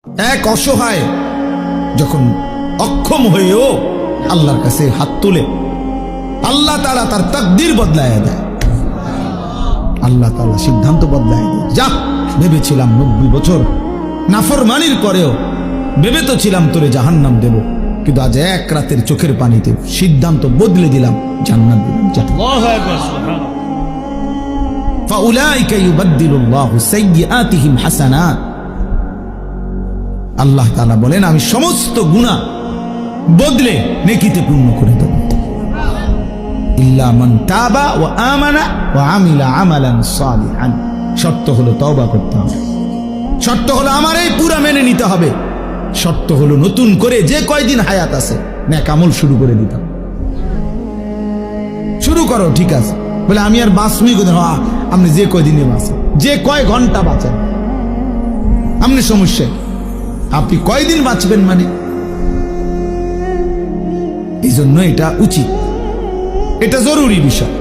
এক অসহায় যখন অক্ষম হয়েও আল্লাহর কাছে হাত তুলে, আল্লাহ তাআলা তার তাকদীর বদলায় দেয়। আল্লাহ তাআলা সিদ্ধান্ত বদলায় দেয়। যা, ভেবেছিলাম 90 বছর নাফরমানির পরেও ভেবে তো ছিলাম তোরে জাহান্নাম দেব, কিন্তু আজ এক রাতের চোখের পানিতে সিদ্ধান্ত বদলে দিলাম, জান্নাত দিলাম। যা। আল্লাহু আকবার, সুবহানাল্লাহ। ফাউলাইকা ইউবাদদিলুল্লাহু সাইয়্যাতিহিম হাসানাত। আল্লাহ তাআলা বলেন, আমি সমস্ত গুনাহ বদলে নেকিতে পূর্ণ করে দেব। ইল্লা মান তাবা ওয়া আমানা ওয়া আমিলা আমালান সালিহান। শর্ত হলো তওবা করতে হবে, শর্ত হলো আমার এই পুরা মেনে নিতে হবে, শর্ত হলো নতুন করে যে কয়দিন হায়াত আছে নেক আমল শুরু করে দিতে হবে। শুরু করো, ঠিক আছে, বলে আমি আর বাঁচবই কোথায়? আপনি যে কয়দিনে বাঁচেন, যে কয় ঘন্টা বাঁচেন, আপনি সমস্যা, আপনি কয়দিন বাঁচবেন মানে? এই জন্য এটা উচিত, এটা জরুরি বিষয়।